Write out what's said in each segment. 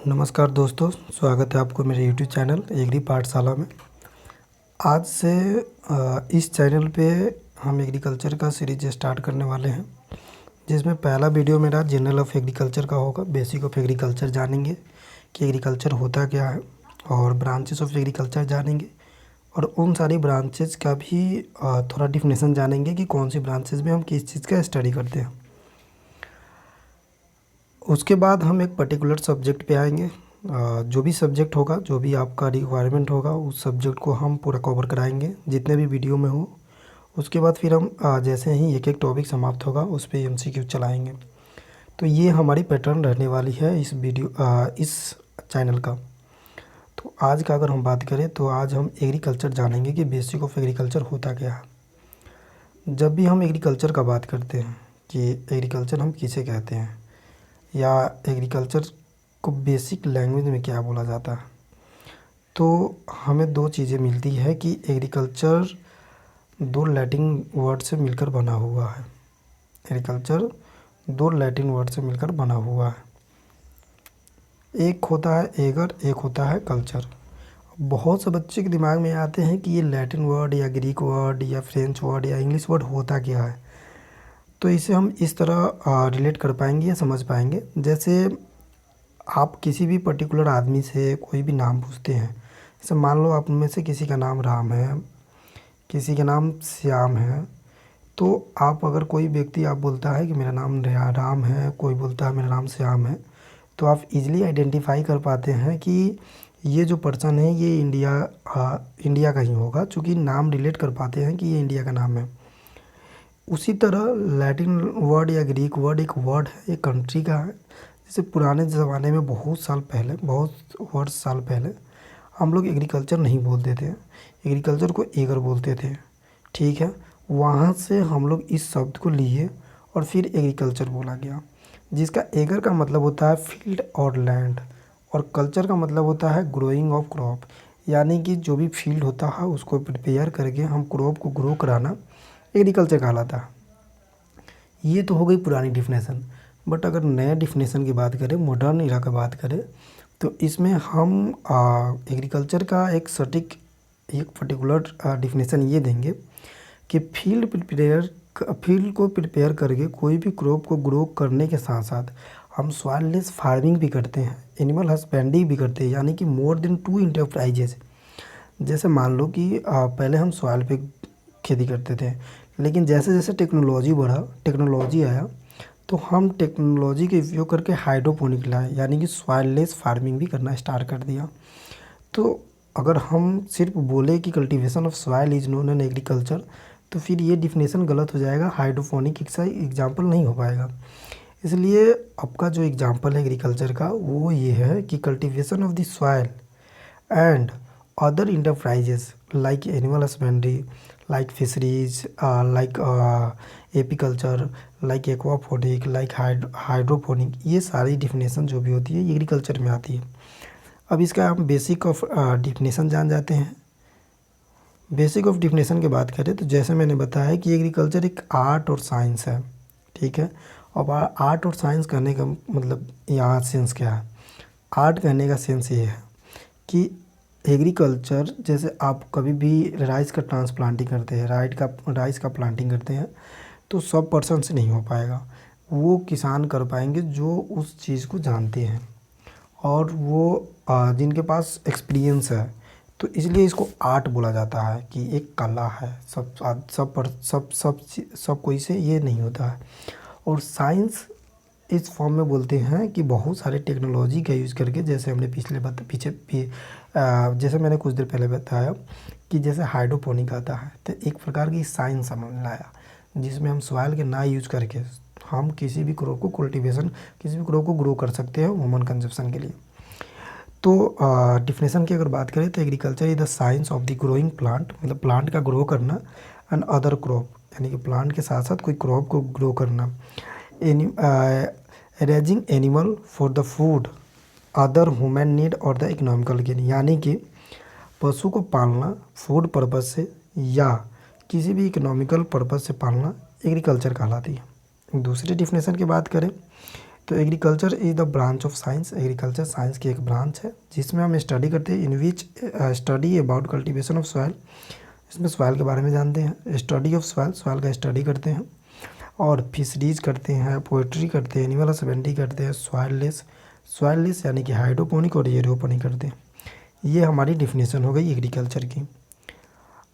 नमस्कार दोस्तों, स्वागत है आपको मेरे यूट्यूब चैनल एग्री पाठशाला में। आज से इस चैनल पे हम एग्रीकल्चर का सीरीज स्टार्ट करने वाले हैं, जिसमें पहला वीडियो मेरा जनरल ऑफ एग्रीकल्चर का होगा। बेसिक ऑफ एग्रीकल्चर जानेंगे कि एग्रीकल्चर होता क्या है, और ब्रांचेस ऑफ एग्रीकल्चर जानेंगे, और उन सारी ब्रांचेस का भी थोड़ा डिफिनेशन जानेंगे कि कौन सी ब्रांचेस में हम किस चीज़ का स्टडी करते हैं। उसके बाद हम एक पर्टिकुलर सब्जेक्ट पे आएंगे। जो भी सब्जेक्ट होगा, जो भी आपका रिक्वायरमेंट होगा, उस सब्जेक्ट को हम पूरा कवर कराएंगे जितने भी वीडियो में हो। उसके बाद फिर हम जैसे ही एक एक टॉपिक समाप्त होगा उस पर एमसीक्यू चलाएंगे। तो ये हमारी पैटर्न रहने वाली है इस चैनल का। तो आज का अगर हम बात करें तो आज हम एग्रीकल्चर जानेंगे कि बेसिक ऑफ एग्रीकल्चर होता क्या है। जब भी हम एग्रीकल्चर का बात करते हैं कि एग्रीकल्चर हम किसे कहते हैं, या एग्रीकल्चर को बेसिक लैंग्वेज में क्या बोला जाता है, तो हमें दो चीज़ें मिलती है कि एग्रीकल्चर दो लैटिन वर्ड से मिलकर बना हुआ है। एग्रीकल्चर दो लैटिन वर्ड से मिलकर बना हुआ है। एक होता है एगर, एक होता है कल्चर। बहुत से बच्चे के दिमाग में आते हैं कि ये लैटिन वर्ड या ग्रीक वर्ड या फ्रेंच वर्ड या इंग्लिश वर्ड होता क्या है। तो इसे हम इस तरह रिलेट कर पाएंगे या समझ पाएंगे। जैसे आप किसी भी पर्टिकुलर आदमी से कोई भी नाम पूछते हैं, जैसे मान लो आप में से किसी का नाम राम है, किसी का नाम श्याम है, तो आप अगर कोई व्यक्ति आप बोलता है कि मेरा नाम राम है, कोई बोलता है मेरा नाम श्याम है, तो आप इजीली आइडेंटिफाई कर पाते हैं कि ये जो पर्सन है ये इंडिया का ही होगा, चूँकि नाम रिलेट कर पाते हैं कि ये इंडिया का नाम है। उसी तरह लैटिन वर्ड या ग्रीक वर्ड एक वर्ड है, एक कंट्री का है। जैसे पुराने ज़माने में बहुत साल पहले हम लोग एग्रीकल्चर नहीं बोलते थे, एग्रीकल्चर को एगर बोलते थे। ठीक है, वहाँ से हम लोग इस शब्द को लिए और फिर एग्रीकल्चर बोला गया, जिसका एगर का मतलब होता है फील्ड और लैंड, और कल्चर का मतलब होता है ग्रोइंग ऑफ क्रॉप, यानी कि जो भी फील्ड होता है उसको प्रिपेयर करके हम क्रॉप को ग्रो कराना एग्रीकल्चर कहलाता है। ये तो हो गई पुरानी डिफिनेशन। बट अगर नया डिफिनेशन की बात करें, मॉडर्न इरा की बात करें, तो इसमें हम एग्रीकल्चर का एक पर्टिकुलर डिफिनेशन ये देंगे कि फील्ड को प्रिपेयर करके कोई भी क्रॉप को ग्रो करने के साथ साथ हम सॉइललेस फार्मिंग भी करते हैं, एनिमल हस्बेंड्री भी करते हैं, यानी कि मोर देन 2 इंटरप्राइजेज। जैसे मान लो कि पहले हम सॉइल पे खेती करते थे, लेकिन जैसे जैसे टेक्नोलॉजी आया, तो हम टेक्नोलॉजी के उपयोग करके हाइड्रोपोनिक लाए, यानी कि सॉइललेस फार्मिंग भी करना स्टार्ट कर दिया। तो अगर हम सिर्फ बोले कि cultivation of soil is known an agriculture, तो फिर ये डिफिनेशन गलत हो जाएगा, हाइड्रोपोनिक एग्जाम्पल नहीं हो पाएगा। इसलिए आपका जो एग्जाम्पल है एग्रीकल्चर का वो ये है कि cultivation of the soil and other enterprises like animal husbandry, like fisheries, like apiculture, like aquaponic, like hydroponic, ये सारी डिफिनेशन जो भी होती है एग्रीकल्चर में आती है। अब इसका हम बेसिक ऑफ डिफिनेशन जान जाते हैं। बेसिक ऑफ डिफिनेशन की बात करें तो जैसे मैंने बताया कि एग्रीकल्चर एक आर्ट और साइंस है। ठीक है, अब आर्ट और साइंस कहने का मतलब यहाँ सेंस क्या है। आर्ट कहने का सेंस ये है कि एग्रीकल्चर, जैसे आप कभी भी राइस का ट्रांसप्लांटिंग करते हैं, राइस का प्लांटिंग करते हैं, तो सब पर्सन से नहीं हो पाएगा। वो किसान कर पाएंगे जो उस चीज़ को जानते हैं और वो जिनके पास एक्सपीरियंस है। तो इसलिए इसको आर्ट बोला जाता है कि एक कला है, सब कोई से ये नहीं होता है। और साइंस इस फॉर्म में बोलते हैं कि बहुत सारे टेक्नोलॉजी का यूज़ करके, जैसे हमने जैसे मैंने कुछ देर पहले बताया कि जैसे हाइड्रोपोनिक आता है, तो एक प्रकार की साइंस हमने लाया जिसमें हम सॉइल के ना यूज़ करके हम किसी भी क्रॉप को ग्रो कर सकते हैं ह्यूमन कंजप्शन के लिए। तो डिफिनेशन की अगर बात करें तो agriculture is the science of the growing plant, मतलब प्लांट का ग्रो करना, एंड अदर क्रॉप, यानी कि प्लांट के साथ साथ कोई क्रॉप को ग्रो करना, raising animal for the food, other human need और द इकोनॉमिकल गेन, यानी कि पशु को पालना फूड पर्पज़ से या किसी भी इकोनॉमिकल पर्पज़ से पालना एग्रीकल्चर कहलाती है। दूसरी डिफिनेशन की बात करें तो agriculture is the branch of science. Agriculture science की एक ब्रांच है जिसमें हम स्टडी करते हैं, in which study about cultivation of soil. इसमें सॉइल के बारे में जानते हैं, स्टडी ऑफ सॉइल, सॉइल का स्टडी करते हैं, और फिशरीज करते हैं, पोएट्री करते हैं, एनिमल हस्बेंड्री करते हैं, सॉइललेस यानी कि हाइड्रोपोनिक और एरोपोनिक करते हैं। ये हमारी डिफिनेशन हो गई एग्रीकल्चर की।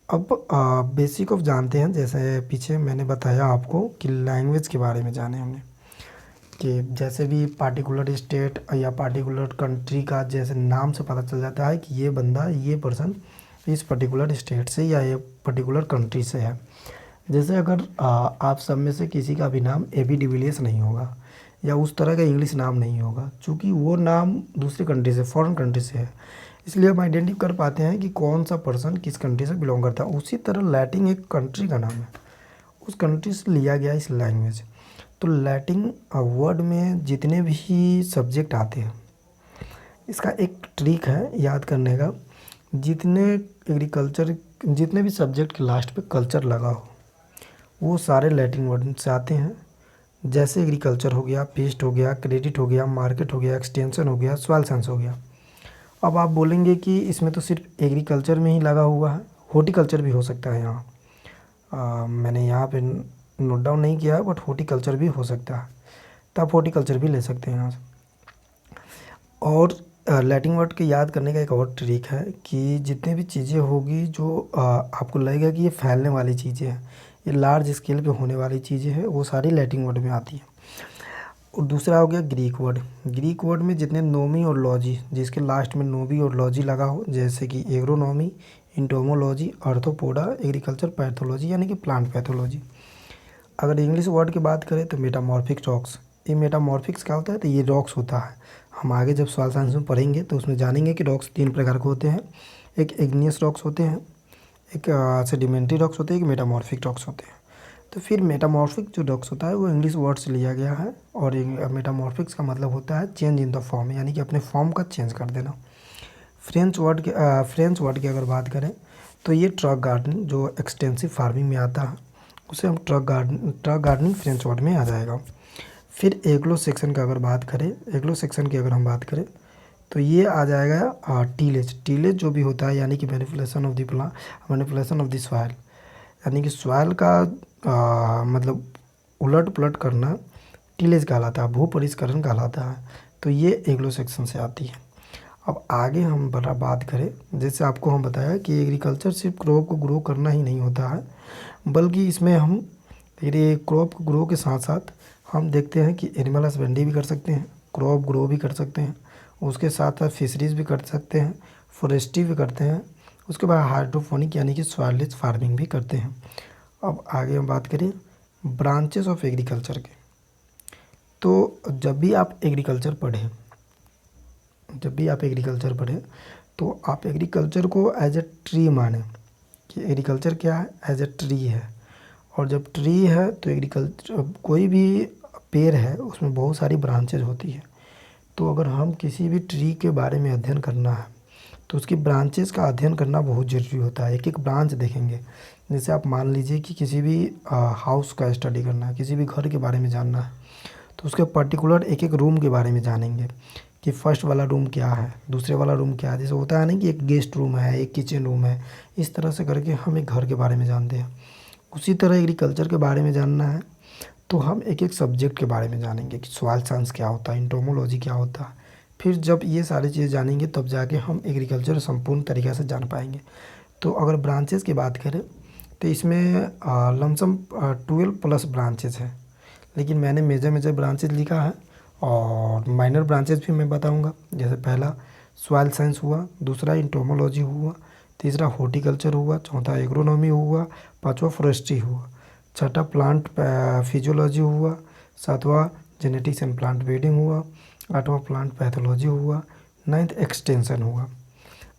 अब बेसिक ऑफ जानते हैं, जैसे पीछे मैंने बताया आपको कि लैंग्वेज के बारे में जाने हमने, कि जैसे भी पार्टिकुलर स्टेट या पार्टिकुलर कंट्री का जैसे नाम से पता चल जाता है कि ये बंदा, ये पर्सन इस पर्टिकुलर स्टेट से या ये पर्टिकुलर कंट्री से है। जैसे अगर आप सब में से किसी का भी नाम ए बी डिविलियर्स नहीं होगा या उस तरह का इंग्लिश नाम नहीं होगा, चूँकि वो नाम दूसरी कंट्री से, फॉरेन कंट्री से है, इसलिए हम आइडेंटिफाई कर पाते हैं कि कौन सा पर्सन किस कंट्री से बिलोंग करता है। उसी तरह लैटिन एक कंट्री का नाम है, उस कंट्री से लिया गया इस लैंग्वेज। तो लैटिन वर्ड में जितने भी सब्जेक्ट आते हैं, इसका एक ट्रिक है याद करने का, जितने भी सब्जेक्ट के लास्ट पे कल्चर लगा हो वो सारे लैटिन वर्ड से आते हैं। जैसे एग्रीकल्चर हो गया, पेस्ट हो गया, क्रेडिट हो गया, मार्केट हो गया, एक्सटेंशन हो गया, सॉइल साइंस हो गया। अब आप बोलेंगे कि इसमें तो सिर्फ एग्रीकल्चर में ही लगा हुआ है, हॉर्टिकल्चर भी हो सकता है यहाँ। मैंने यहाँ पे नोट डाउन नहीं किया है, बट हॉर्टिकल्चर भी हो सकता है, तो आप हॉर्टिकल्चर भी ले सकते हैं यहाँ से। और लैटिन वर्ड के याद करने का एक और ट्रिक है कि जितनी भी चीज़ें होगी जो आपको लगेगा कि ये फैलने वाली चीज़ें हैं, ये लार्ज स्केल पे होने वाली चीज़ें हैं, वो सारी लैटिन वर्ड में आती हैं। और दूसरा हो गया ग्रीक वर्ड। ग्रीक वर्ड में जितने नोमी और लॉजी, जिसके लास्ट में नोमी और लॉजी लगा हो, जैसे कि agronomy, entomology, Arthropoda, agriculture pathology यानी कि प्लांट पैथोलॉजी। अगर इंग्लिश वर्ड की बात करें तो मेटामॉर्फिक रॉक्स। ये मेटामॉर्फिक्स क्या होता है, तो ये रॉक्स होता है। हम आगे जब सॉइल साइंस में पढ़ेंगे तो उसमें जानेंगे कि रॉक्स 3 प्रकार के होते हैं। एक इग्नियस रॉक्स होते हैं, एक सेडिमेंट्री रॉक्स होते हैं, एक मेटामॉर्फिक रॉक्स होते हैं। तो फिर मेटामॉर्फिक जो रॉक्स होता है वो इंग्लिश वर्ड से लिया गया है, और मेटामॉर्फिक्स का मतलब होता है चेंज इन द फॉर्म, यानी कि अपने फॉर्म का चेंज कर देना। फ्रेंच वर्ड की अगर बात करें तो ये ट्रक गार्डनिंग जो एक्सटेंसिव फार्मिंग में आता है, उसे हम ट्रक गार्डनिंग फ्रेंच वर्ड में आ जाएगा। फिर एग्लो सेक्शन का अगर बात करें, एग्लो सेक्शन की अगर हम बात करें तो ये आ जाएगा टीलेज जो भी होता है, यानी कि मैनिपुलेशन ऑफ द सॉइल, यानी कि सॉइल का मतलब उलट पुलट करना टीलेज कहलाता है, भू परिष्करण कहलाता है। तो ये एग्लो सेक्शन से आती है। अब आगे हम बात करें, जैसे आपको हम बताया कि एग्रीकल्चर सिर्फ क्रॉप को ग्रो करना ही नहीं होता है, बल्कि इसमें हम ये क्रॉप को ग्रो के साथ साथ हम देखते हैं कि एनिमल हस्बेंड्री भी कर सकते हैं, क्रॉप ग्रो भी कर सकते हैं, उसके साथ साथ फिशरीज भी कर सकते हैं, फॉरेस्ट्री भी करते हैं, उसके बाद हाइड्रोपोनिक यानी कि सॉइललेस फार्मिंग भी करते हैं। अब आगे हम बात करें ब्रांचेस ऑफ एग्रीकल्चर के। तो जब भी आप एग्रीकल्चर पढ़ें तो आप एग्रीकल्चर को एज ए ट्री माने, कि एग्रीकल्चर क्या है, एज ए ट्री है। और जब ट्री है तो एग्रीकल्चर, कोई भी पेड़ है उसमें बहुत सारी ब्रांचेज होती है। तो अगर हम किसी भी ट्री के बारे में अध्ययन करना है तो उसकी ब्रांचेस का अध्ययन करना बहुत ज़रूरी होता है। एक एक ब्रांच देखेंगे। जैसे आप मान लीजिए कि किसी भी हाउस का स्टडी करना है, किसी भी घर के बारे में जानना है, तो उसके पर्टिकुलर एक एक रूम के बारे में जानेंगे कि फर्स्ट वाला रूम क्या है, दूसरे वाला रूम क्या है। जैसे होता है ना कि एक गेस्ट रूम है, एक किचन रूम है, इस तरह से करके हम एक घर के बारे में जानते हैं। उसी तरह एग्रीकल्चर के बारे में जानना है तो हम एक एक सब्जेक्ट के बारे में जानेंगे कि सॉइल साइंस क्या होता है, इंटोमोलॉजी क्या होता है। फिर जब ये सारी चीज़ें जानेंगे तब जाके हम एग्रीकल्चर संपूर्ण तरीक़े से जान पाएंगे। तो अगर ब्रांचेस की बात करें तो इसमें लमसम 12+ ब्रांचेस हैं, लेकिन मैंने मेजर ब्रांचेस लिखा है और माइनर ब्रांचेस भी मैं बताऊंगा। जैसे पहला सॉइल साइंस हुआ, दूसरा इंटोमोलॉजी हुआ, तीसरा हॉर्टिकल्चर हुआ, चौथा एग्रोनॉमी हुआ, पांचवा फॉरेस्ट्री हुआ, छठा प्लांट फिजियोलॉजी हुआ, सातवां जेनेटिक्स एंड प्लांट ब्रीडिंग हुआ, आठवां प्लांट पैथोलॉजी हुआ, 9th एक्सटेंशन हुआ।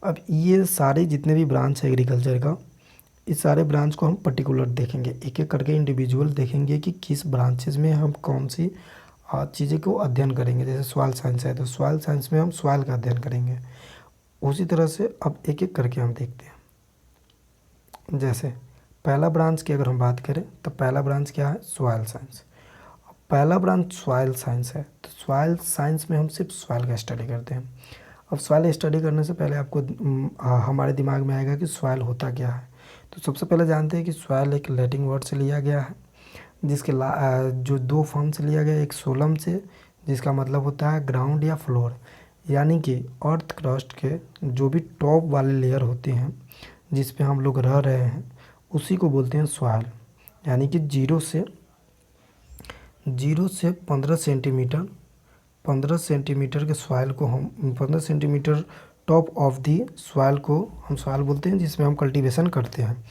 अब ये सारे जितने भी ब्रांच है एग्रीकल्चर का, इस सारे ब्रांच को हम पर्टिकुलर देखेंगे, एक एक करके इंडिविजुअल देखेंगे कि किस ब्रांचेज में हम कौन सी चीज़ें को अध्ययन करेंगे। जैसे सॉइल साइंस है तो सॉइल साइंस में हम सॉइल का अध्ययन करेंगे। उसी तरह से अब एक एक करके हम देखते हैं। जैसे पहला ब्रांच की अगर हम बात करें तो पहला ब्रांच क्या है, सॉइल साइंस। पहला ब्रांच सॉइल साइंस है। तो सॉइल साइंस में हम सिर्फ सॉइल का स्टडी करते हैं। अब सॉइल स्टडी करने से पहले आपको हमारे दिमाग में आएगा कि सॉइल होता क्या है। तो सबसे पहले जानते हैं कि सॉइल एक लैटिन वर्ड से लिया गया है, जिसके जो दो फॉर्म से लिया गया, एक सोलम से, जिसका मतलब होता है ग्राउंड या फ्लोर, यानी कि अर्थ क्रस्ट के जो भी टॉप वाले लेयर होते हैं जिस पे हम लोग रह रहे हैं उसी को बोलते हैं सॉइल। यानी कि जीरो से 15 सेंटीमीटर के सॉइल को हम 15 centimetre top of the soil को हम सॉइल बोलते हैं, जिसमें हम कल्टीवेशन करते हैं।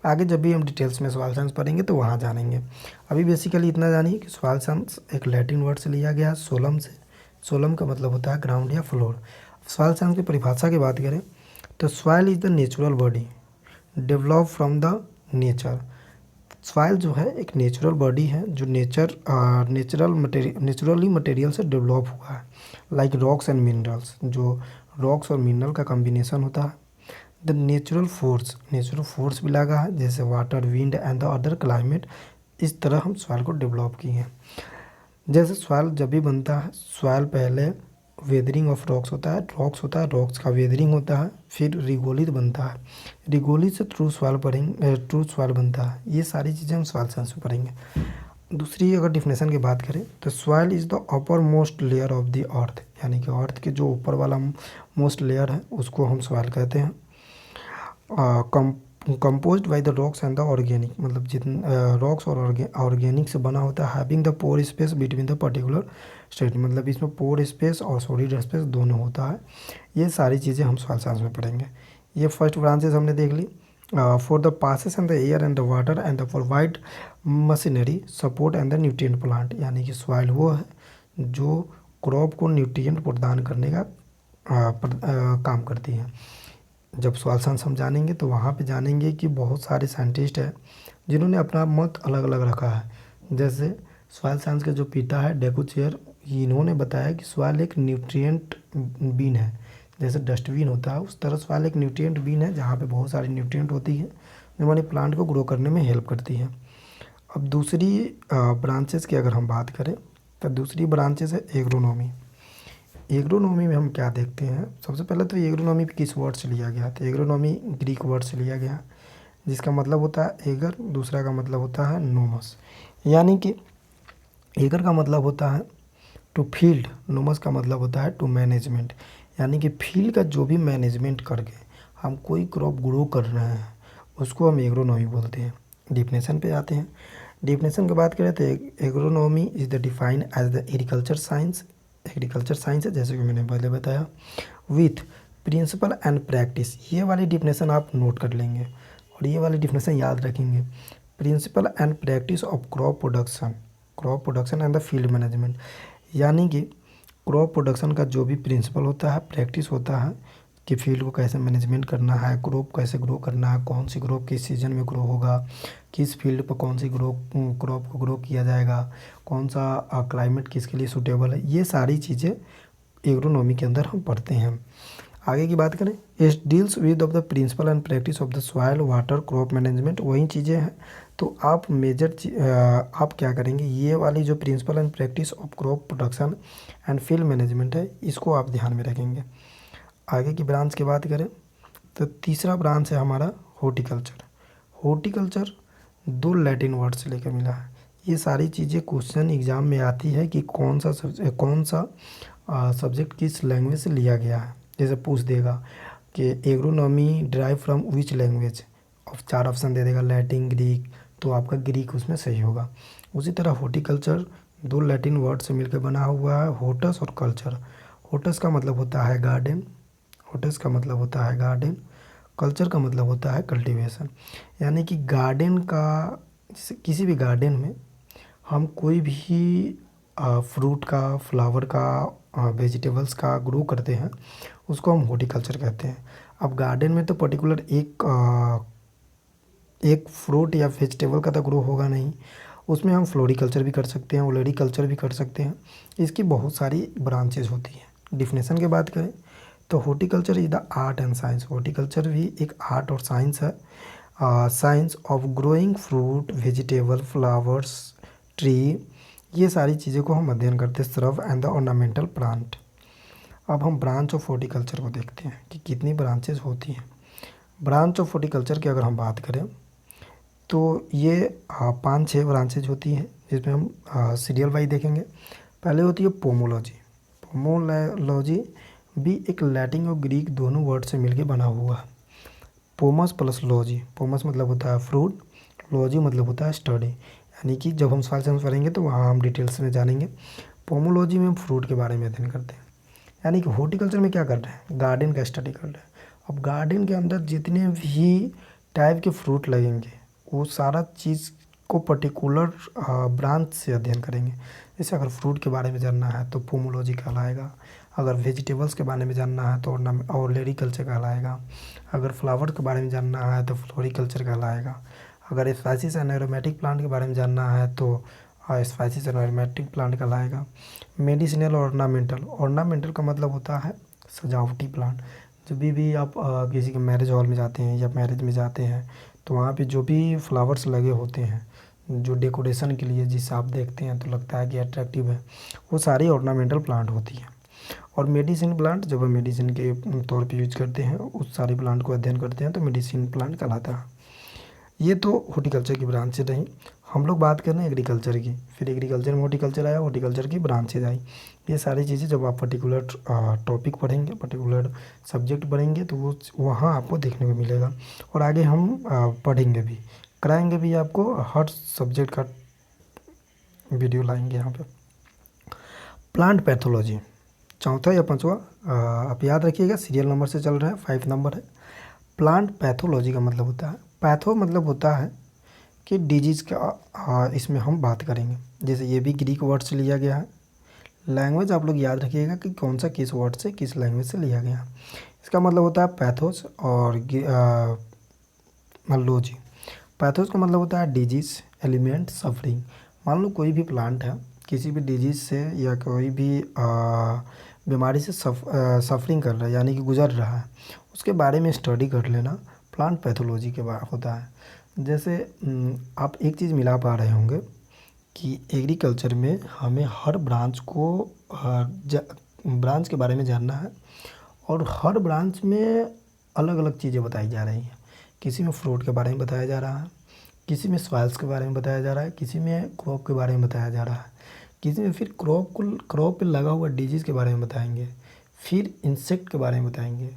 आगे जब भी हम डिटेल्स में सॉइल साइंस पढ़ेंगे तो वहाँ जानेंगे। अभी बेसिकली इतना जानिए कि सॉइल साइंस एक लैटिन वर्ड से लिया गया है, सोलम से। सोलम का मतलब होता है ग्राउंड या फ्लोर। सॉइल साइंस की परिभाषा की बात करें तो soil is the natural body develop from the nature. Soil जो है एक नेचुरल बॉडी है जो नेचुरली मटेरियल से डेवलप हुआ है, लाइक रॉक्स एंड मिनरल्स, जो रॉक्स और मिनरल का कॉम्बिनेशन होता है। द नेचुरल फोर्स भी लगा है, जैसे water, wind and the other climate. इस तरह हम सॉइल को डेवलप किए हैं। जैसे सॉइल जब भी बनता है, सॉइल पहले वेदरिंग ऑफ रॉक्स होता है, रॉक्स का वेदरिंग होता है, फिर रिगोलित बनता है, रिगोलित से ट्रू सॉइल बनता है। ये सारी चीज़ें हम सॉइल साइंस में पढ़ेंगे। दूसरी अगर डिफिनेशन की बात करें तो soil is the upper most layer of the earth, यानी कि अर्थ के जो ऊपर वाला मोस्ट लेयर है उसको हम सॉइल कहते हैं। Composed by the rocks and the organic, मतलब जितने रॉक्स और ऑर्गेनिक से बना होता है। Having the pore space between the particular state, मतलब इसमें पोर स्पेस और सॉलिड स्पेस दोनों होता है। ये सारी चीज़ें हम सॉइल साइंस में पढ़ेंगे। ये फर्स्ट ब्रांचेस हमने देख ली। For the passes and the air and the water and the provide machinery support and the nutrient plant, यानी कि सॉइल वो है जो क्रॉप को न्यूट्रिएंट प्रदान करने का काम करती है। जब सॉइल साइंस हम जानेंगे तो वहाँ पे जानेंगे कि बहुत सारे साइंटिस्ट हैं जिन्होंने अपना मत अलग अलग रखा है। जैसे सॉइल साइंस के जो पिता है डेगुचेर, इन्होंने बताया कि सॉइल एक न्यूट्रिएंट बीन है। जैसे डस्टबिन होता है उस तरह सॉइल एक न्यूट्रिएंट बीन है जहाँ पे बहुत सारी न्यूट्रिएंट होती है जो हमारे प्लांट को ग्रो करने में हेल्प करती है। अब दूसरी ब्रांचेस की अगर हम बात करें तो दूसरी ब्रांचेस है एग्रोनॉमी। एग्रोनॉमी में हम क्या देखते हैं, सबसे पहले तो एग्रोनॉमी किस वर्ड से लिया गया, तो एग्रोनॉमी ग्रीक वर्ड से लिया गया जिसका मतलब होता है एगर, दूसरा का मतलब होता है नोमस। यानी कि एगर का मतलब होता है टू फील्ड, नोमस का मतलब होता है टू मैनेजमेंट, यानी कि फील्ड का जो भी मैनेजमेंट करके हम कोई क्रॉप ग्रो कर रहे हैं उसको हम एग्रोनॉमी बोलते हैं। डिफिनेशन पे आते हैं। डिफिनेशन की बात करें तो agronomy is the defined as the agriculture science है, जैसे कि मैंने पहले बताया, विथ प्रिंसिपल एंड प्रैक्टिस। ये वाली डिफिनेशन आप नोट कर लेंगे और ये वाली डिफिनेशन याद रखेंगे। Principle and practice of crop production and the field management, यानी कि क्रॉप प्रोडक्शन का जो भी प्रिंसिपल होता है, प्रैक्टिस होता है कि फील्ड को कैसे मैनेजमेंट करना है, क्रॉप कैसे ग्रो करना है, कौन सी क्रॉप किस सीज़न में ग्रो होगा, किस फील्ड पर कौन सी क्रॉप को ग्रो किया जाएगा, कौन सा क्लाइमेट किसके लिए सूटेबल है, ये सारी चीज़ें एग्रोनॉमी के अंदर हम पढ़ते हैं। आगे की बात करें, it deals with of the principle and practice of the soil, water, crop management, वही चीज़ें हैं। तो आप आप क्या करेंगे, ये वाली जो principle and practice of crop production and field management है इसको आप ध्यान में रखेंगे। आगे की ब्रांच की बात करें तो तीसरा ब्रांच है हमारा हॉर्टिकल्चर 2 लैटिन वर्ड से लेकर मिला है। ये सारी चीज़ें क्वेश्चन एग्जाम में आती है कि कौन सा सब्जेक्ट किस लैंग्वेज से लिया गया है। जैसे पूछ देगा कि agronomy drive from which language, और 4 ऑप्शन दे देगा, लैटिन, ग्रीक, तो आपका ग्रीक उसमें सही होगा। उसी तरह हॉर्टिकल्चर 2 लैटिन वर्ड से मिलकर बना हुआ है, होटस और कल्चर। होटस का मतलब होता है गार्डन, कल्चर का मतलब होता है कल्टीवेशन, यानी कि गार्डन का, किसी भी गार्डन में हम कोई भी फ्रूट का, फ्लावर का, वेजिटेबल्स का ग्रो करते हैं उसको हम हॉर्टिकल्चर कहते हैं। अब गार्डन में तो पर्टिकुलर एक फ्रूट या वेजिटेबल का तो ग्रो होगा नहीं, उसमें हम फ्लोरिकल्चर भी कर सकते हैं, ओलेरीकल्चर भी कर सकते हैं। इसकी बहुत सारी ब्रांचेज होती हैं। डिफिनेशन की बात करें तो horticulture is the art and science, horticulture भी एक आर्ट और साइंस है। Science of growing fruit, vegetable, flowers, tree ये सारी चीज़ें को हम अध्ययन करते हैं shrub and the ornamental plant. अब हम ब्रांच ऑफ हॉर्टिकल्चर को देखते हैं कि कितनी ब्रांचेज होती हैं। ब्रांच ऑफ हॉर्टिकल्चर की अगर हम बात करें तो ये 5-6 ब्रांचेज होती हैं, जिसमें हम सीरियल वाइज देखेंगे। पहले होती है पोमोलॉजी। पोमोलॉजी भी एक लैटिन और ग्रीक दोनों वर्ड से मिलके बना हुआ है। पोमस प्लस लॉजी। पोमस मतलब होता है फ्रूट, लॉजी मतलब होता है स्टडी, यानी कि जब हम सवाल सेंस पढ़ेंगे तो वहाँ हम डिटेल्स में जानेंगे। पोमोलॉजी में हम फ्रूट के बारे में अध्ययन करते हैं, यानी कि हॉर्टिकल्चर में क्या कर रहे हैं, गार्डन का स्टडी कर रहे हैं। अब गार्डन के अंदर जितने भी टाइप के फ्रूट लगेंगे वो सारा चीज़ को पर्टिकुलर ब्रांच से अध्ययन करेंगे। जैसे अगर फ्रूट के बारे में जानना है तो पोमोलॉजी कहलाएगा, अगर वेजिटेबल्स के बारे में जानना है तो ऑर्लेरिकल्चर कहलाएगा, अगर फ्लावर के बारे में जानना है तो फ्लोरिकल्चर कहलाएगा, अगर स्पाइसिस एंड एरोमेटिक प्लांट के बारे में जानना है तो स्पाइसिस एंड एरोमेटिक प्लांट कहलाएगा। Medicinal ornamental. ऑर्नामेंटल का मतलब होता है सजावटी प्लांट। जब भी आप किसी के मैरिज हॉल में जाते हैं या मैरिज में जाते हैं तो वहाँ पे जो भी फ्लावर्स लगे होते हैं जो डेकोरेशन के लिए, जिसे आप देखते हैं तो लगता है कि अट्रैक्टिव है, वो सारी ऑर्नामेंटल प्लांट होती हैं। और मेडिसिन प्लांट जब हम मेडिसिन के तौर पे यूज करते हैं उस सारे प्लांट को अध्ययन करते हैं तो मेडिसिन प्लांट कहलाता है। ये तो हॉर्टिकल्चर की ब्रांचेज रही। हम लोग बात कर रहे हैं एग्रीकल्चर की, फिर एग्रीकल्चर में हॉर्टिकल्चर आया, हॉर्टिकल्चर की ब्रांचेज आई। ये सारी चीज़ें जब आप पर्टिकुलर टॉपिक पढ़ेंगे, पर्टिकुलर सब्जेक्ट पढ़ेंगे तो वो वहाँ आपको देखने को मिलेगा। और आगे हम पढ़ेंगे भी, कराएंगे भी, आपको हर सब्जेक्ट का वीडियो लाएंगे यहाँ पे। प्लांट पैथोलॉजी चौथा या पांचवा, आप याद रखिएगा, सीरियल नंबर से चल रहा है, 5 नंबर है। प्लांट पैथोलॉजी का मतलब होता है, पैथो मतलब होता है कि डिजीज़ का, इसमें हम बात करेंगे। जैसे ये भी ग्रीक वर्ड से लिया गया है। लैंग्वेज आप लोग याद रखिएगा कि कौन सा किस वर्ड से, किस लैंग्वेज से लिया गया है। इसका मतलब होता है पैथोस और लॉजी। पैथोस का मतलब होता है डिजीज़, एलिमेंट, सफरिंग। मान लो कोई भी प्लांट है किसी भी डिजीज़ से या कोई भी बीमारी से सफरिंग कर रहा है, यानी कि गुजर रहा है, उसके बारे में स्टडी कर लेना प्लांट पैथोलॉजी के बाद होता है। जैसे आप एक चीज़ मिला पा रहे होंगे कि एग्रीकल्चर में हमें हर ब्रांच को ब्रांच के बारे में जानना है और हर ब्रांच में अलग अलग चीज़ें बताई जा रही हैं। किसी में फ्रूट के बारे में बताया जा रहा है, किसी में सॉइल्स के बारे में बताया जा रहा है, किसी में क्रॉप के बारे में बताया जा रहा है, किसी में फिर क्रॉप पे लगा हुआ डिजीज़ के बारे में बताएंगे, फिर इंसेक्ट के बारे में बताएंगे।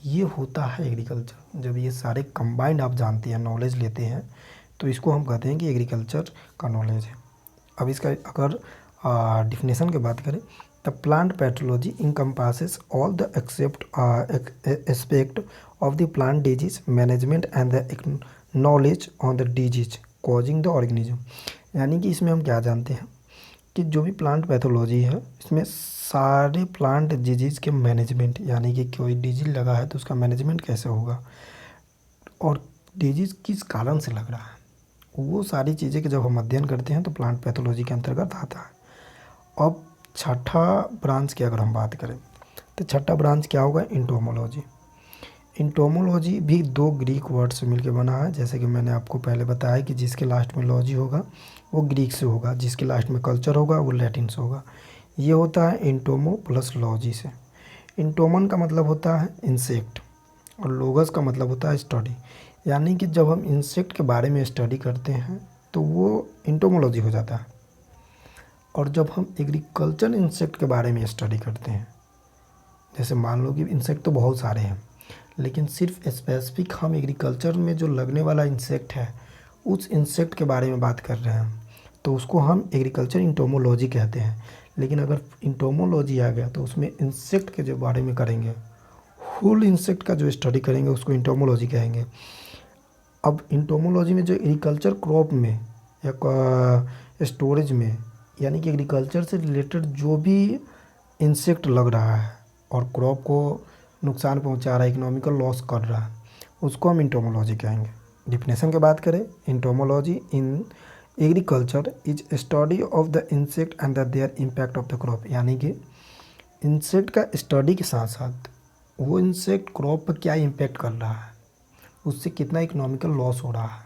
ये होता है एग्रीकल्चर। जब ये सारे कंबाइंड आप जानते हैं, नॉलेज लेते हैं, तो इसको हम कहते हैं कि एग्रीकल्चर का नॉलेज है। अब इसका अगर डिफिनेशन की बात करें, the plant pathology encompasses all the except aspect of the plant disease management and the knowledge on the disease causing the organism. यानी कि इसमें हम क्या जानते हैं कि जो भी प्लांट पैथोलॉजी है इसमें सारे प्लांट डिजीज़ के मैनेजमेंट, यानी कि कोई डिजीज लगा है तो उसका मैनेजमेंट कैसे होगा और डिजीज़ किस कारण से लग रहा है, वो सारी चीज़ें के जब हम अध्ययन करते हैं तो प्लांट पैथोलॉजी के अंतर्गत आता है। अब छठा ब्रांच की अगर हम बात करें तो छठा ब्रांच क्या होगा, इंटोमोलॉजी। इंटोमोलॉजी भी 2 ग्रीक वर्ड से मिलकर बना है। जैसे कि मैंने आपको पहले बताया कि जिसके लास्ट में लॉजी होगा वो ग्रीक से होगा, जिसके लास्ट में कल्चर होगा वो लैटिन से होगा। ये होता है इंटोमो प्लस लॉजी से। इंटोमन का मतलब होता है इंसेक्ट और लोगस का मतलब होता है स्टडी। यानी कि जब हम इंसेक्ट के बारे में स्टडी करते हैं तो वो इंटोमोलॉजी हो जाता है, और जब हम एग्रीकल्चर इंसेक्ट के बारे में स्टडी करते हैं, जैसे मान लो कि इंसेक्ट तो बहुत सारे हैं लेकिन सिर्फ स्पेसिफिक हम एग्रीकल्चर में जो लगने वाला इंसेक्ट है उस इंसेक्ट के बारे में बात कर रहे हैं, तो उसको हम एग्रीकल्चर इंटोमोलॉजी कहते हैं। लेकिन अगर इंटोमोलॉजी आ गया तो उसमें इंसेक्ट के जो बारे में करेंगे, होल इंसेक्ट का जो स्टडी करेंगे उसको इंटोमोलॉजी कहेंगे। अब इंटोमोलॉजी में जो एग्रीकल्चर क्रॉप में या स्टोरेज में, यानी कि एग्रीकल्चर से रिलेटेड जो भी इंसेक्ट लग रहा है और क्रॉप को नुकसान पहुंचा रहा है, इकोनॉमिकल लॉस कर रहा है, उसको हम इंटोमोलॉजी कहेंगे। डिफिनेशन की बात करें, entomology in agriculture is study of the insect and the their impact of the crop. यानी कि इंसेक्ट का स्टडी के साथ साथ वो इंसेक्ट क्रॉप पर क्या इम्पैक्ट कर रहा है, उससे कितना इकोनॉमिकल लॉस हो रहा है,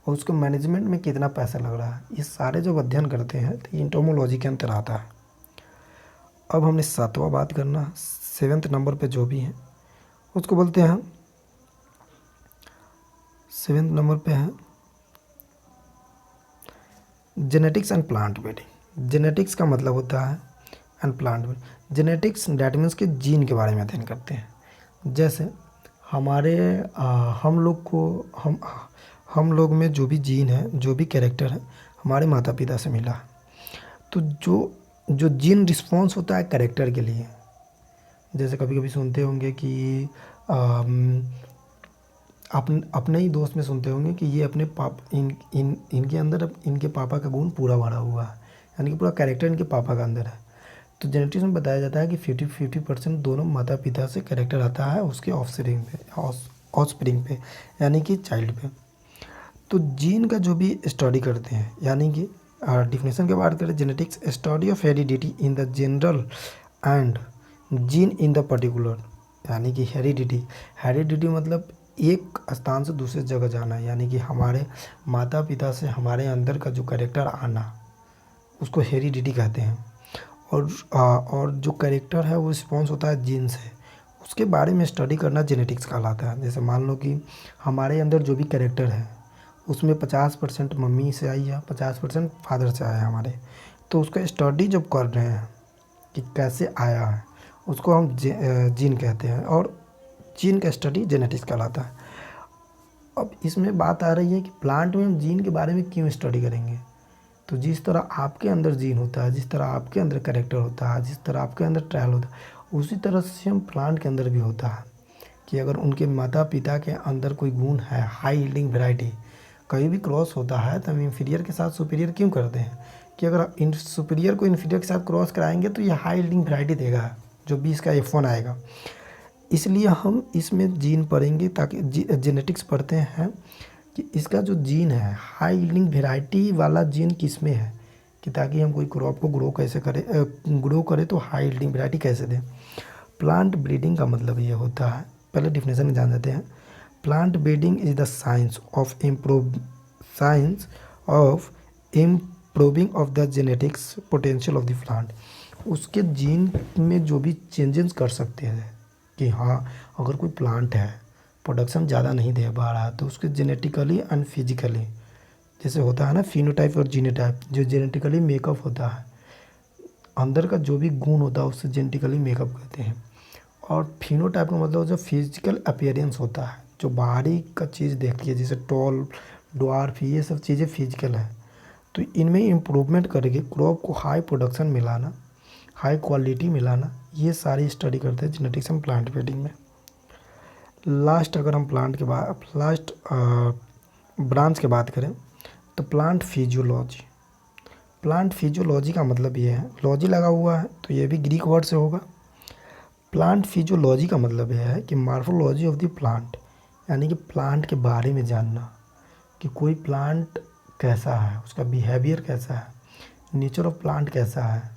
और उसके मैनेजमेंट में कितना पैसा लग रहा है, ये सारे जब अध्ययन करते हैं तो ये इंटोमोलॉजी के अंतर आता है। अब हमने 7वां बात करना, 7th नंबर पे जो भी है उसको बोलते हैं, 7th नंबर पे है genetics and plant breeding. Genetics का मतलब होता है and plant breeding. Genetics that means के जीन के बारे में अध्ययन करते हैं। जैसे हमारे हम लोग को हम लोग में जो भी जीन है, जो भी कैरेक्टर है, हमारे माता पिता से मिला है। तो जो जो जीन रिस्पॉन्स होता है कैरेक्टर के लिए, जैसे कभी कभी सुनते होंगे कि अपने ही दोस्त में सुनते होंगे कि ये अपने इनके अंदर इनके पापा का गुण पूरा भरा हुआ है, यानी कि पूरा कैरेक्टर इनके पापा का अंदर है। तो जेनेटिक्स में बताया जाता है कि 50% दोनों माता पिता से कैरेक्टर आता है उसके ऑफस्प्रिंग पे, यानी कि चाइल्ड पे। तो जीन का जो भी स्टडी करते हैं, यानी कि डिफिनेशन की बात करें, genetics study of heredity in the general and gene in the particular, यानी कि हेरिडिटी मतलब एक स्थान से दूसरे जगह जाना, यानी कि हमारे माता पिता से हमारे अंदर का जो कैरेक्टर आना उसको हेरिडिटी कहते हैं। और जो कैरेक्टर है वो रिस्पॉन्स होता है जीन से, उसके बारे में स्टडी करना जेनेटिक्स कहलाता है। जैसे मान लो कि हमारे अंदर जो भी कैरेक्टर है उसमें 50% मम्मी से आई है, 50% फादर से आया है हमारे, तो उसका स्टडी जब कर रहे हैं कि कैसे आया है उसको हम जीन कहते हैं, और जीन का स्टडी जेनेटिक्स कहलाता है। अब इसमें बात आ रही है कि प्लांट में हम जीन के बारे में क्यों स्टडी करेंगे। तो जिस तरह आपके अंदर जीन होता है, जिस तरह आपके अंदर कैरेक्टर होता है, जिस तरह आपके अंदर ट्रायल होता है, उसी तरह से हम प्लांट के अंदर भी होता है कि अगर उनके माता पिता के अंदर कोई गुण है, हाई यील्डिंग वैरायटी, कहीं भी क्रॉस होता है तो हम इंफीरियर के साथ सुपीरियर क्यों करते हैं कि अगर सुपीरियर को इंफीरियर के साथ क्रॉस कराएंगे तो ये हाई यील्डिंग वैरायटी देगा, जो भी इसका F1 आएगा। इसलिए हम इसमें जीन पढ़ेंगे, ताकि जेनेटिक्स पढ़ते हैं कि इसका जो जीन है हाई यील्डिंग वैरायटी वाला जीन किस में है, कि ताकि हम कोई क्रॉप को ग्रो करे तो हाई यील्डिंग वैरायटी कैसे दें। प्लांट ब्रीडिंग का मतलब ये होता है, पहले डिफिनेशन जान लेते हैं। Plant breeding is the science of improving of the genetics potential of the plant. उसके जीन में जो भी चेंजेस कर सकते हैं कि हाँ, अगर कोई प्लांट है प्रोडक्शन ज़्यादा नहीं दे पा रहा तो उसके जेनेटिकली एंड फिजिकली, जैसे होता है ना फिनोटाइप और जीनोटाइप, जो जेनेटिकली मेकअप होता है, अंदर का जो भी गुण होता है उससे जेनेटिकली मेकअप कहते हैं। और फिनोटाइप का मतलब जो फिजिकल अपीयरेंस होता है, जो बाहरी का चीज़ देखती है, जैसे टॉल, ड्वार्फ, ये सब चीज़ें फिजिकल है। तो इनमें इम्प्रूवमेंट करके क्रॉप को हाई प्रोडक्शन मिलाना, हाई क्वालिटी मिलाना, ये सारी स्टडी करते हैं जेनेटिक्स एंड प्लांट ब्रीडिंग में। लास्ट अगर हम लास्ट ब्रांच की बात करें तो प्लांट फिजियोलॉजी। प्लांट फिजियोलॉजी का मतलब ये है, लॉजी लगा हुआ है तो ये भी ग्रीक वर्ड से होगा। प्लांट फिजियोलॉजी का मतलब यह है कि मार्फोलॉजी ऑफ द प्लांट, यानी कि प्लांट के बारे में जानना कि कोई प्लांट कैसा है, उसका बिहेवियर कैसा है, नेचर ऑफ प्लांट कैसा है,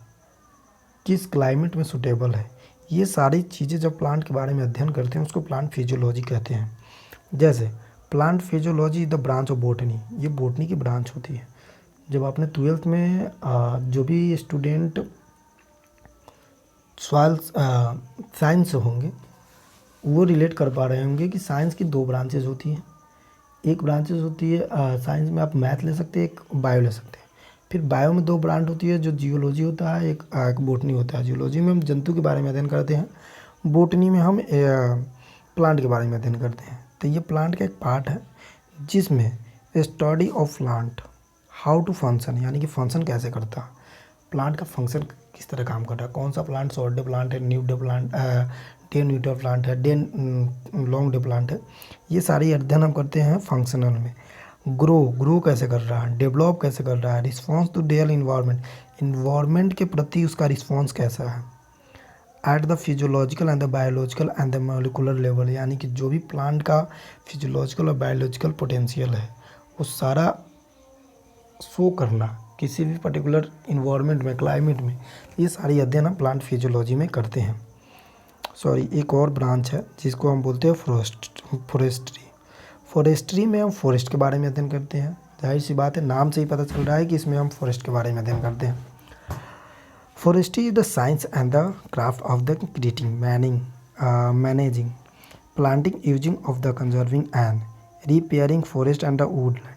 किस क्लाइमेट में सूटेबल है। ये सारी चीज़ें जब प्लांट के बारे में अध्ययन करते हैं उसको प्लांट फिजियोलॉजी कहते हैं। जैसे plant physiology is the branch of botany, ये बोटनी की ब्रांच होती है। जब आपने 12th में जो भी स्टूडेंट सॉइल साइंस से होंगे वो रिलेट कर पा रहे होंगे कि साइंस की 2 ब्रांचेज होती हैं। एक ब्रांचेज होती है साइंस में आप मैथ ले सकते हैं, एक बायो ले सकते हैं। फिर बायो में 2 ब्रांच होती है, जो जियोलॉजी होता है, एक बोटनी होता है। जियोलॉजी में हम जंतु के बारे में अध्ययन करते हैं, बोटनी में हम प्लांट के बारे में अध्ययन करते हैं। तो ये प्लांट का एक पार्ट है जिसमें study of plant how to function, यानी कि फंक्शन कैसे करता है, प्लांट का फंक्शन किस तरह काम कर रहा है, कौन सा प्लांट शॉर्ट डे प्लांट है, डे न्यूटर प्लांट है, डे लॉन्ग डे प्लांट है। ये सारी अध्ययन हम करते हैं फंक्शनल में। ग्रो कैसे कर रहा है, डेवलप कैसे कर रहा है, रिस्पॉन्स टू डेल इन्वायरमेंट के प्रति उसका रिस्पॉन्स कैसा है, at the physiological and the biological and the molecular level, यानी कि जो भी प्लांट का फिजियोलॉजिकल और बायोलॉजिकल पोटेंशियल है वो सारा शो करना किसी भी पर्टिकुलर इन्वायरमेंट में, क्लाइमेट में। ये सारी अध्ययन हम प्लांट फिजियोलॉजी में करते हैं। एक और ब्रांच है जिसको हम बोलते हैं फॉरेस्ट्री। फॉरेस्ट्री में हम फॉरेस्ट के बारे में अध्ययन करते हैं। जाहिर सी बात है, नाम से ही पता चल रहा है कि इसमें हम फॉरेस्ट के बारे में अध्ययन करते हैं। Forestry is the science and the craft of the creating, managing, planting, using of the conserving and repairing forest and the Woodland.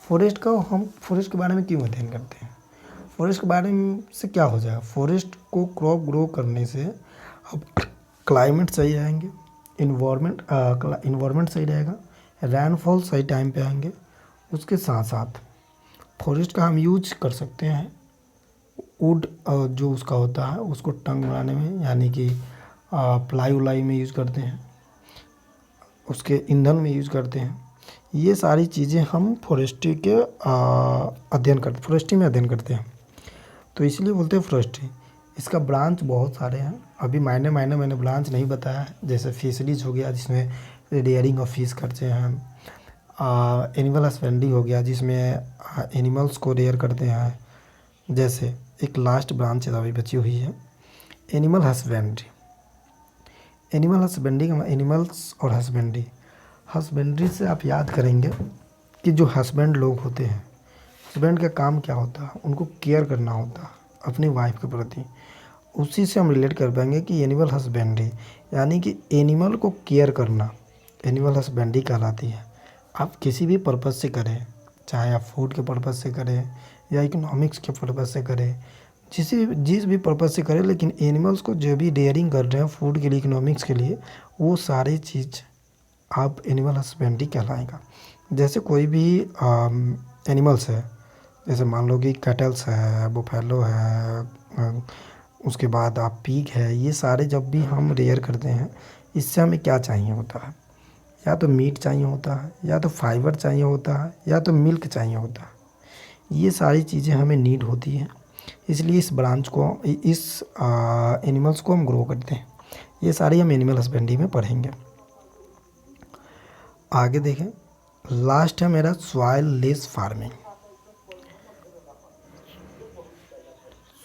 Forest का हम फॉरेस्ट के बारे में क्यों अध्ययन करते हैं? फॉरेस्ट के बारे में से क्या हो जाएगा? फॉरेस्ट को क्रॉप ग्रो करने से अब क्लाइमेट सही रहेंगे, इन्वायरमेंट सही रहेगा, रेनफॉल सही टाइम पे आएंगे। उसके साथ साथ फॉरेस्ट का हम यूज कर सकते हैं वुड जो उसका होता है उसको टंग बनाने में, यानी कि प्लाई उलाई में यूज़ करते हैं, उसके ईंधन में यूज़ करते हैं। ये सारी चीज़ें हम फॉरेस्ट्री में अध्ययन करते हैं, तो इसलिए बोलते हैं फॉरेस्ट्री। इसका ब्रांच बहुत सारे हैं, अभी मैंने ब्रांच नहीं बताया है। जैसे फिशरीज हो गया जिसमें रेयरिंग ऑफ फिश करते हैं, एनिमल हस्बेंड्री हो गया जिसमें एनिमल्स को रेयर करते हैं। जैसे एक लास्ट ब्रांच अभी बची हुई है एनिमल हस्बेंड्री। का एनिमल्स और हस्बेंड्री से आप याद करेंगे कि जो हस्बैंड लोग होते हैं, हस्बैंड का काम क्या होता है? उनको केयर करना होता है अपनी वाइफ के प्रति। उसी से हम रिलेट कर पाएंगे कि एनिमल हस्बेंड्री यानी कि एनिमल को केयर करना एनिमल हस्बेंड्री कहलाती है। आप किसी भी पर्पज़ से करें, चाहे आप फूड के पर्पज़ से करें या इकोनॉमिक्स के पर्पज़ से करें, जिस भी पर्पज़ से करें, लेकिन एनिमल्स को जो भी रेयरिंग कर रहे हैं फूड के लिए, इकोनॉमिक्स के लिए, वो सारी चीज़ आप एनिमल हस्बेंड्री कहलाएगा। जैसे कोई भी एनिमल्स है, जैसे मान लो कि कैटल्स है, बुफेलो है, उसके बाद आप पीग है, ये सारे जब भी हम रेयर करते हैं, इससे हमें क्या चाहिए होता है? या तो मीट चाहिए होता है, या तो फाइबर चाहिए होता है, या तो मिल्क चाहिए होता है। ये सारी चीज़ें हमें नीड होती हैं, इसलिए इस ब्रांच को, इस एनिमल्स को हम ग्रो करते हैं। ये सारी हम एनिमल हस्बेंड्री में पढ़ेंगे। आगे देखें, लास्ट है मेरा soil less farming.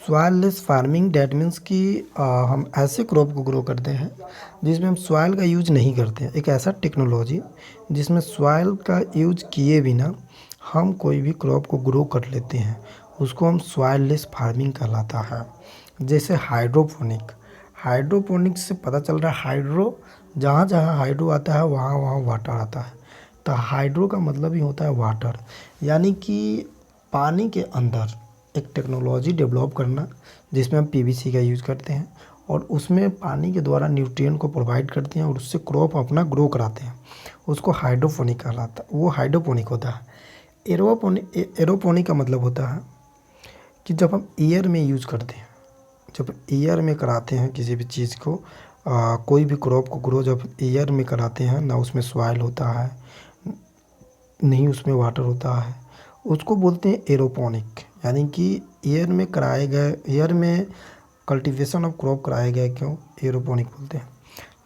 Soil less farming that means कि हम ऐसे क्रॉप को ग्रो करते हैं जिसमें हम सॉइल का यूज नहीं करते हैं। एक ऐसा टेक्नोलॉजी जिसमें सॉइल का यूज किए बिना हम कोई भी क्रॉप को ग्रो कर लेते हैं, उसको हम सॉइल लेस फार्मिंग कहलाता है। जैसे हाइड्रोपोनिक से पता चल रहा है हाइड्रो, जहाँ जहाँ हाइड्रो आता है वहाँ वहाँ वाटर आता है। तो हाइड्रो का मतलब ही होता है वाटर, यानी कि पानी के अंदर एक टेक्नोलॉजी डेवलप करना जिसमें हम पीवीसी का यूज़ करते हैं और उसमें पानी के द्वारा न्यूट्रिएंट को प्रोवाइड करते हैं और उससे क्रॉप अपना ग्रो कराते हैं, उसको हाइड्रोपोनिक कहलाता है। वो हाइड्रोपोनिक होता है। एरोपोनिक का मतलब होता है कि जब हम एयर में यूज़ करते हैं, जब एयर में कराते हैं किसी भी चीज़ को, कोई भी क्रॉप को ग्रो जब एयर में कराते हैं, ना उसमें सॉइल होता है, नहीं उसमें वाटर होता है, उसको बोलते हैं एरोपोनिक। यानी कि एयर में कल्टीवेशन ऑफ क्रॉप कराए गए क्यों एरोपोनिक बोलते हैं।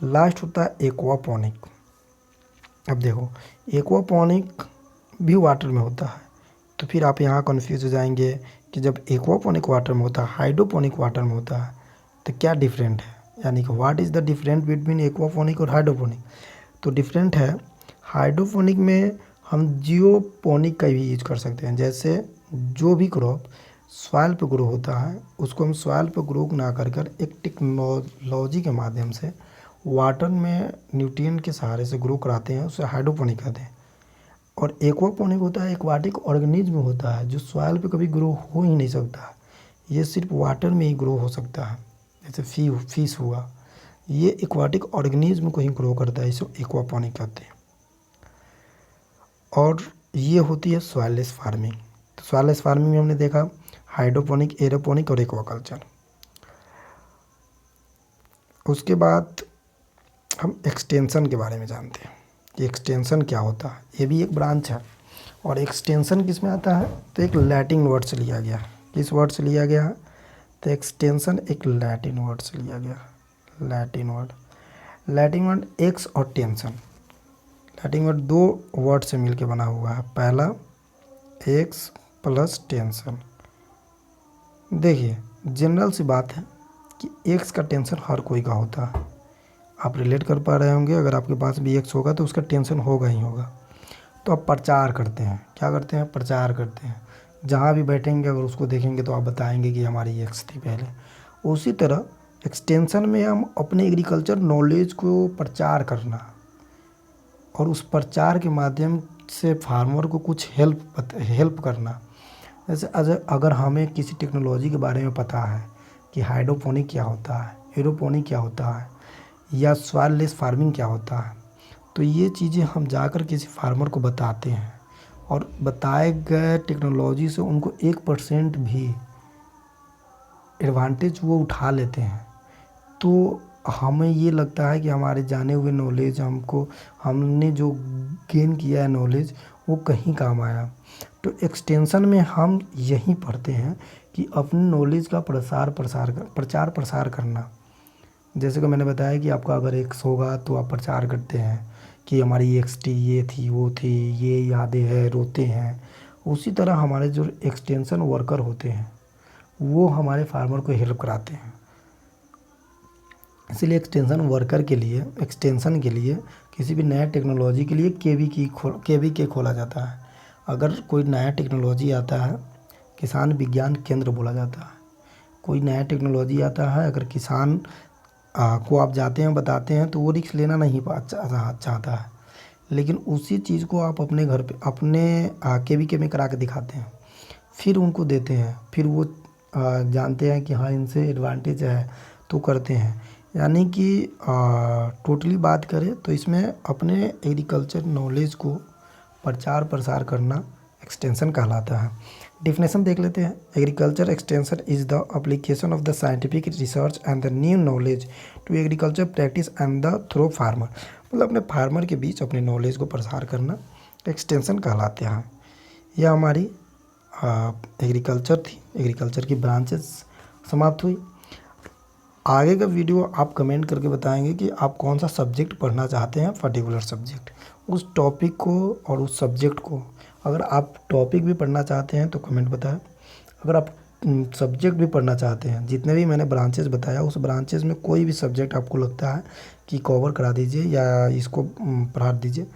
लास्ट होता है एक्वापोनिक। अब देखो, एक्वापोनिक भी वाटर में होता है, तो फिर आप यहाँ कंफ्यूज हो जाएंगे कि जब एक्वापोनिक वाटर में होता है, हाइड्रोपोनिक वाटर में होता है, तो क्या डिफरेंट है, यानी कि what is the different between aquaponic और हाइड्रोपोनिक। तो डिफरेंट है, हाइड्रोपोनिक में हम जियोपोनिक का भी यूज कर सकते हैं। जैसे जो भी क्रॉप सॉइल पे ग्रो होता है उसको हम सॉइल पे ग्रो ना कर एक टेक्नोलॉजी के माध्यम से वाटर में न्यूट्रिएंट के सहारे से ग्रो कराते हैं, उसे हाइड्रोपोनिक कहते हैं। और एक्वापोनिक होता है, एक्वाटिक ऑर्गेनिज्म होता है जो सॉइल पे कभी ग्रो हो ही नहीं सकता, ये सिर्फ वाटर में ही ग्रो हो सकता है। जैसे फिश हुआ, ये एक्वाटिक ऑर्गेनिज्म को ही ग्रो करता है, इसे एक्वापोनिक कहते हैं। और ये होती है सॉइल लेस फार्मिंग। तो सॉइल लेस फार्मिंग में हमने देखा हाइड्रोपोनिक, एरोपोनिक और एक्वाकल्चर। उसके बाद हम एक्सटेंशन के बारे में जानते हैं कि एक्सटेंशन क्या होता है। ये भी एक ब्रांच है। और एक्सटेंशन किस में आता है, तो एक लैटिन वर्ड से लिया गया। किस वर्ड से लिया गया, तो एक्सटेंशन एक लैटिन वर्ड से लिया गया। लैटिन वर्ड एक्स और टेंशन, लैटिन वर्ड दो वर्ड से मिलके बना हुआ है। पहला एक्स प्लस टेंशन। देखिए, जनरल सी बात है कि एक्स का टेंशन हर कोई का होता है। आप रिलेट कर पा रहे होंगे, अगर आपके पास भी एक्स होगा तो उसका टेंशन होगा ही होगा। तो आप प्रचार करते हैं। क्या करते हैं? प्रचार करते हैं। जहाँ भी बैठेंगे अगर उसको देखेंगे तो आप बताएंगे कि हमारी ये थी पहले। उसी तरह एक्सटेंशन में हम अपने एग्रीकल्चर नॉलेज को प्रचार करना और उस प्रचार के माध्यम से फार्मर को कुछ हेल्प करना। जैसे अगर हमें किसी टेक्नोलॉजी के बारे में पता है कि हाइड्रोपोनिक क्या होता है, एरोपोनिक क्या होता है, या सॉइल लेस फार्मिंग क्या होता है, तो ये चीज़ें हम जाकर किसी फार्मर को बताते हैं और बताए गए टेक्नोलॉजी से उनको 1% भी एडवांटेज वो उठा लेते हैं। तो हमें ये लगता है कि हमारे जाने हुए नॉलेज हमने जो गेन किया है नॉलेज वो कहीं काम आया। तो एक्सटेंशन में हम यही पढ़ते हैं कि अपनी नॉलेज का प्रचार प्रसार करना। जैसे कि मैंने बताया कि आपका अगर एक्स होगा तो आप प्रचार करते हैं कि हमारी XT ये थी, वो थी, ये यादें हैं, रोते हैं। उसी तरह हमारे जो एक्सटेंशन वर्कर होते हैं वो हमारे फार्मर को हेल्प कराते हैं। इसलिए एक्सटेंशन के लिए किसी भी नया टेक्नोलॉजी के लिए KVK खोला जाता है। अगर कोई नया टेक्नोलॉजी आता है, किसान विज्ञान केंद्र बोला जाता है। कोई नया टेक्नोलॉजी आता है, अगर किसान को आप जाते हैं बताते हैं तो वो रिस्क लेना नहीं चाहता है, लेकिन उसी चीज़ को आप अपने घर पे अपने KVK में करा के दिखाते हैं, फिर उनको देते हैं, फिर वो जानते हैं कि हाँ इनसे एडवांटेज है तो करते हैं। यानी कि टोटली बात करें तो इसमें अपने एग्रीकल्चर नॉलेज को प्रचार प्रसार करना एक्सटेंशन कहलाता है। डेफिनेशन देख लेते हैं। Agriculture extension is the application of the scientific research and the new knowledge to agriculture practice and the through farmer. मतलब अपने फार्मर के बीच अपने नॉलेज को प्रसार करना एक्सटेंशन कहलाते हैं। यह हमारी एग्रीकल्चर थी। एग्रीकल्चर की ब्रांचेस समाप्त हुई। आगे का वीडियो आप कमेंट करके बताएंगे कि आप कौन सा सब्जेक्ट पढ़ना चाहते हैं, पर्टिकुलर सब्जेक्ट, उस टॉपिक को और उस सब्जेक्ट को। अगर आप टॉपिक भी पढ़ना चाहते हैं तो कमेंट बताएं। अगर आप सब्जेक्ट भी पढ़ना चाहते हैं, जितने भी मैंने ब्रांचेस बताया उस ब्रांचेस में कोई भी सब्जेक्ट आपको लगता है कि कवर करा दीजिए या इसको पढ़ा दीजिए,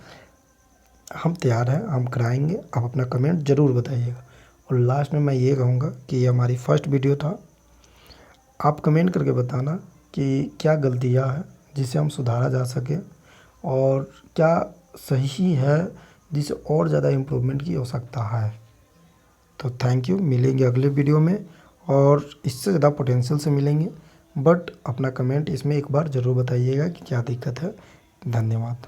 हम तैयार हैं, हम कराएंगे। आप अपना कमेंट ज़रूर बताइएगा। और लास्ट में मैं ये कहूँगा कि ये हमारी फर्स्ट वीडियो था। आप कमेंट करके बताना कि क्या गलतियाँ हैं जिसे हम सुधारा जा सके और क्या सही है जिसे और ज़्यादा इम्प्रूवमेंट की आवश्यकता है। तो थैंक यू। मिलेंगे अगले वीडियो में और इससे ज़्यादा पोटेंशियल से मिलेंगे। बट अपना कमेंट इसमें एक बार ज़रूर बताइएगा कि क्या दिक्कत है। धन्यवाद।